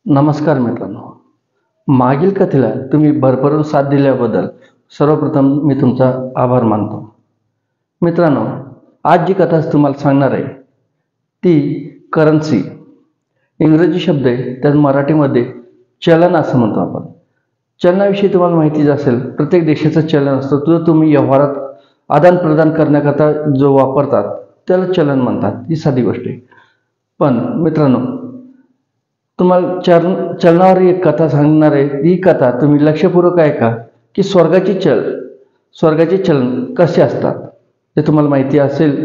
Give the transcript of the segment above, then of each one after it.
नमस्कार मित्रांनो. मागील कथेला तुम्ही भरभरून साथ दिल्याबद्दल सर्वप्रथम मी तुमचा आभार मानतो. मित्रांनो, आज जी कथा तुम्हाला सांगणार आहे ती करन्सी, इंग्रजी शब्द आहे, त्यात मराठीमध्ये चलन असं म्हणतो आपण. चलनाविषयी तुम्हाला माहितीच असेल. प्रत्येक देशाचं चलन असतं, जो तुम्ही व्यवहारात आदान प्रदान करण्याकरता जो वापरतात त्याला चलन म्हणतात. ही साधी गोष्ट आहे. पण मित्रांनो, तुम्हाला चलनावर एक कथा सांगणार आहे. ही कथा तुम्ही लक्षपूर्वक ऐका की स्वर्गाचे चलन कसे असतात. ते तुम्हाला माहिती असेल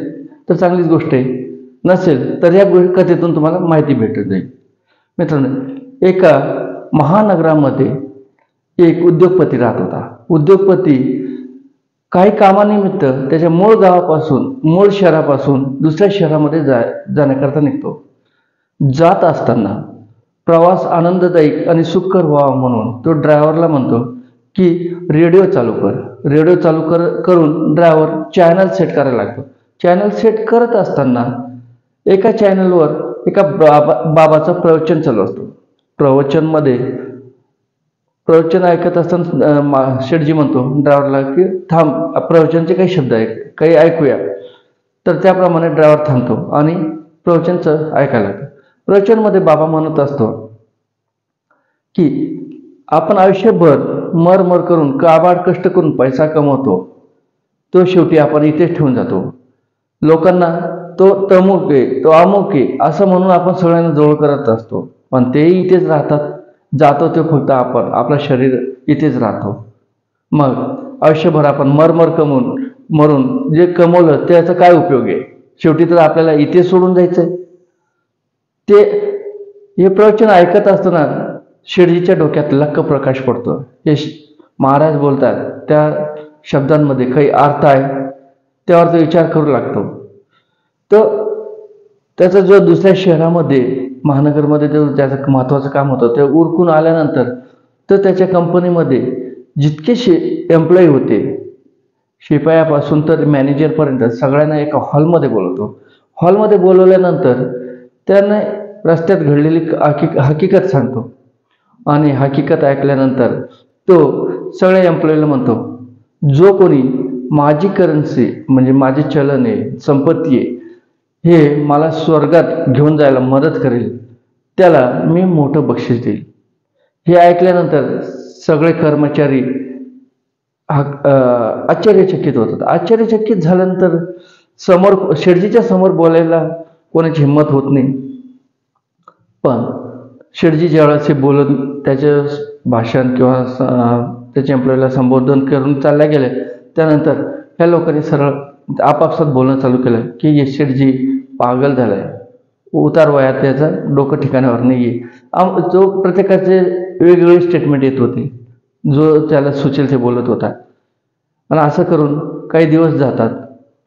तर चांगलीच गोष्ट आहे, नसेल तर या कथेतून तुम्हाला माहिती भेटत जाईल. मित्रांनो, एका महानगरामध्ये एक उद्योगपती राहत होता. उद्योगपती काही कामानिमित्त त्याच्या मूळ शहरापासून दुसऱ्या शहरामध्ये जाण्याकरता निघतो. जात असताना प्रवास आनंददायी आणि सुखकर व्हावा म्हणून तो ड्रायव्हरला म्हणतो की रेडिओ चालू कर. रेडिओ चालू करून ड्रायव्हर चॅनल सेट करायला लागतो. चॅनल सेट करत असताना एका चॅनलवर एका बाबाचं प्रवचन चालू असतो. प्रवचन ऐकत असताना शेठजी म्हणतो ड्रायव्हरला की थांब, प्रवचनचे काही शब्द आहे, काही ऐकूया. तर त्याप्रमाणे ड्रायव्हर थांबतो आणि प्रवचनचं ऐकायला लागतो. प्रवचनमध्ये बाबा म्हणत असतो की आपण आयुष्यभर मर करून काबाड कष्ट करून पैसा कमवतो, तो शेवटी आपण इथेच ठेवून जातो. लोकांना तो तमुक आहे, तो अमुक आहे असं म्हणून आपण सगळ्यांना जवळ करत असतो, पण तेही इथेच राहतात. जातो ते फक्त आपण, आपलं शरीर इथेच राहतो. मग आयुष्यभर आपण मरून जे कमवलं त्याचा काय उपयोग आहे? शेवटी तर आपल्याला इथे सोडून जायचंय. हे प्रवचन ऐकत असताना शेठजीच्या डोक्यात लक्क प्रकाश पडतो. हे महाराज बोलतात त्या शब्दांमध्ये काही अर्थ आहे, त्यावर तो विचार करू लागतो. तर त्याचा जो दुसऱ्या शहरामध्ये महानगरमध्ये ज्याचं महत्त्वाचं काम होतं ते उरकून आल्यानंतर तर त्याच्या कंपनीमध्ये जितके एम्प्लॉई होते, शिपायापासून तर मॅनेजरपर्यंत सगळ्यांना एका हॉलमध्ये बोलवतो. हॉलमध्ये बोलवल्यानंतर त्यांना रस्त्यात घडलेली हकीकत सांगतो आणि हकीकत ऐकल्यानंतर तो सगळ्या एम्प्लॉईला म्हणतो, जो कोणी माझी करन्सी म्हणजे माझे चलन आहे, संपत्ती आहे, हे मला स्वर्गात घेऊन जायला मदत करेल त्याला मी मोठं बक्षीस देईल. हे ऐकल्यानंतर सगळे कर्मचारी आश्चर्यचकित होतात. आश्चर्यचकित झाल्यानंतर शेठजीच्या समोर बोलायला कोणाची हिंमत होत नाही. पण शेठजी ज्यावेळेस बोलून त्याचं भाषण किंवा त्याच्या एम्प्लॉईला संबोधन करून चालल्या गेले, त्यानंतर ह्या लोकांनी सरळ आपापसात बोलणं चालू केलं की हे शेठजी पागल झालाय, उतार वयात त्याचं डोकं ठिकाणावर नाहीये. जो प्रत्येकाचे वेगवेगळे स्टेटमेंट येत होते, जो त्याला सुचेल ते बोलत होता. आणि असं करून काही दिवस जातात.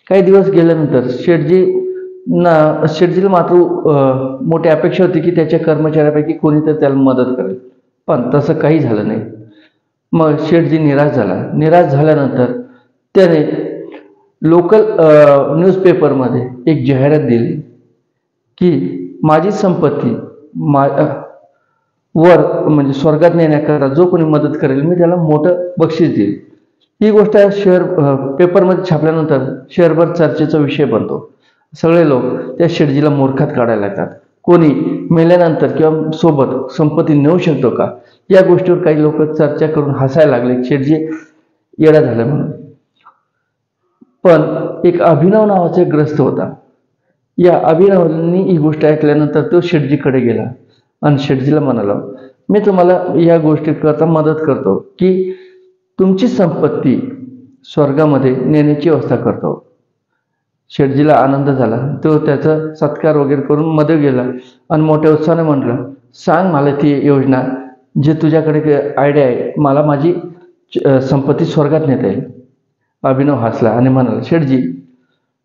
काही दिवस गेल्यानंतर शेठजीला मात्र मोठी अपेक्षा होती की त्याच्या कर्मचाऱ्यापैकी कोणीतरी त्याला मदत करेल, पण तसं काही झालं नाही. मग शेठजी निराश झाला. निराश झाल्यानंतर त्याने लोकल न्यूजपेपरमध्ये एक जाहिरात दिली की माझी संपत्ती वर म्हणजे स्वर्गात नेण्याकरता जो कोणी मदत करेल मी त्याला मोठं बक्षीस देईल. ही गोष्ट पेपरमध्ये छापल्यानंतर शहरभर चर्चेचा विषय बनतो. सगळे लोक त्या शेठजीला मूर्खात काढायला लागतात. कोणी मेल्यानंतर किंवा सोबत संपत्ती नेऊ शकतो का, या गोष्टीवर काही लोक चर्चा करून हसायला लागले, शेठजी येडा झाला म्हणून. पण एक अभिनव नावाचा ग्रस्त होता. या अभिनवनी ही गोष्ट ऐकल्यानंतर तो शेठजीकडे गेला आणि शेठजीला म्हणाला, मी तुम्हाला या गोष्टीकरता मदत करतो की तुमची संपत्ती स्वर्गामध्ये नेण्याची व्यवस्था करतो. शेठजीला आनंद झाला. तो त्याचा सत्कार वगैरे करून मध्ये गेला आणि मोठ्या उत्साहाने म्हटलं, सांग मला ती योजना, जे तुझ्याकडे आयडिया आहे, मला माझी संपत्ती स्वर्गात नेता येईल. अभिनव हसला आणि म्हणाला, शेठजी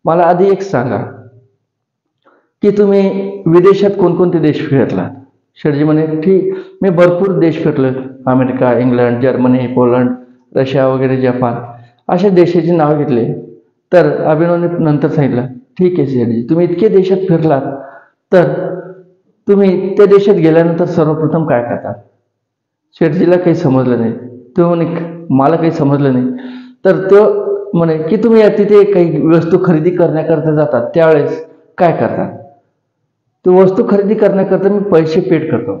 मला आधी एक सांगा की तुम्ही विदेशात कोणकोणते देश फिरलात? शेठजी म्हणे, ठीक, मी भरपूर देश फिरलो. America, England, Germany, Poland, Russia वगैरे, जपान अशा देशाची नाव घेतले. तर अभिनवने नंतर सांगितलं, ठीक आहे शेठजी, तुम्ही इतके देशात फिरलात तर तुम्ही त्या देशात गेल्यानंतर सर्वप्रथम काय करतात? शेठजीला काही समजलं नाही. तो म्हणे मला काही समजलं नाही. तर तो म्हणे की तुम्ही तिथे काही वस्तू खरेदी करण्याकरता जातात त्यावेळेस काय करतात? तो वस्तू खरेदी करण्याकरता मी पैसे पेड करतो.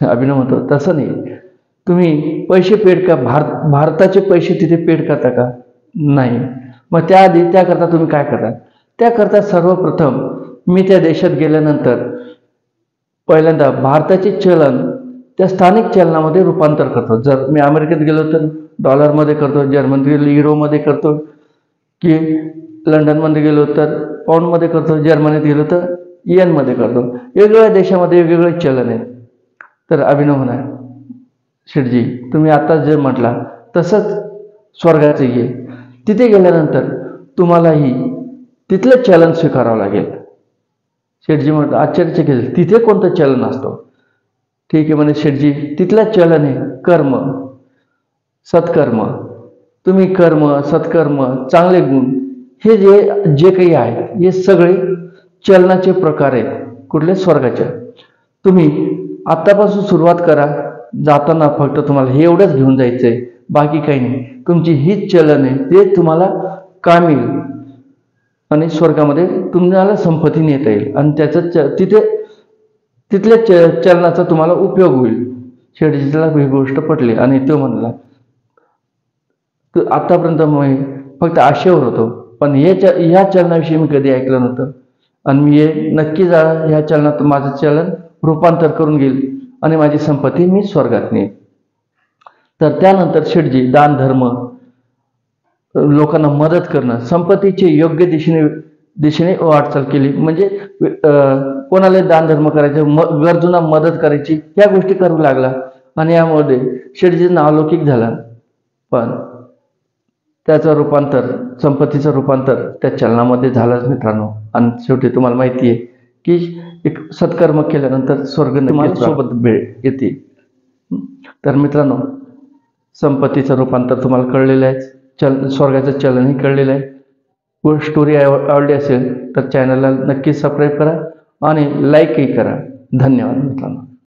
अभिनव म्हणतो तसं नाही. तुम्ही पैसे पेड का भारताचे पैसे तिथे पेड करता का? नाही. मग त्याआधी त्याकरता तुम्ही काय करता? त्याकरता सर्वप्रथम मी त्या देशात गेल्यानंतर पहिल्यांदा भारताचे चलन त्या स्थानिक चलनामध्ये रूपांतर करतो. जर मी अमेरिकेत गेलो तर डॉलरमध्ये करतो, जर्मनीत गेलो युरोमध्ये करतो, की लंडनमध्ये गेलो तर पाऊंडमध्ये करतो, जर्मनीत गेलो तर येनमध्ये करतो. वेगवेगळ्या देशामध्ये वेगवेगळे चलन आहेत. तर अभिनव म्हणा शेठजी तुम्ही आता जे म्हटला तसंच स्वर्गाचे ये. तिथे गेल्यानंतर तुम्हालाही तिथलं चलन स्वीकारावं लागेल. शेठजी म्हणतो आश्चर्यचकित तिथे कोणतं चलन असतो? ठीक आहे म्हणे शेठजी तिथलं चलन आहे कर्म, सत्कर्म. तुम्ही कर्म, सत्कर्म, चांगले गुण हे जे काही आहे हे सगळे चलनाचे प्रकार आहेत. कुठले? स्वर्गाचे. तुम्ही आतापासून सुरुवात करा. जाताना फक्त तुम्हाला हे एवढंच घेऊन जायचंय, बाकी काही नाही. तुमची हीच चलन आहे ते तुम्हाला काम येईल आणि स्वर्गामध्ये तुम्हाला संपत्ती नेता येईल आणि त्याचं तिथल्या चलनाचा तुम्हाला उपयोग होईल. शेठजीला ही गोष्ट पटली आणि तो म्हणला आतापर्यंत मी फक्त आशेवर होतो, पण ह्या चलनाविषयी मी कधी ऐकलं नव्हतं आणि मी हे नक्कीच ह्या चलनात माझं चलन रूपांतर करून घेईल आणि माझी संपत्ती मी स्वर्गात नेईल. तर त्यानंतर शेठजी दान धर्म, लोकांना मदत करणं, संपत्तीची योग्य दिशेने वाटचाल केली. म्हणजे कोणाला दान धर्म करायचं, गरजूंना मदत करायची, ह्या गोष्टी करू लागला आणि यामध्ये शेठजीचं नाव लौकिक झालं. पण त्याचं रूपांतर, संपत्तीचं रूपांतर त्या चलनामध्ये झालंच मित्रांनो. आणि शेवटी तुम्हाला माहिती आहे की एक सत्कर्म केल्यानंतर स्वर्ग नक्कीच सोबत येते. तर मित्रांनो संपत्तीचं रूपांतर तुम्हाला कळलेलं आहे, स्वर्गाचं चलनही कळलेलं आहे. स्टोरी आवडली असेल तर चॅनलला नक्की सबस्क्राईब करा आणि लाईकही करा. धन्यवाद मित्रांनो.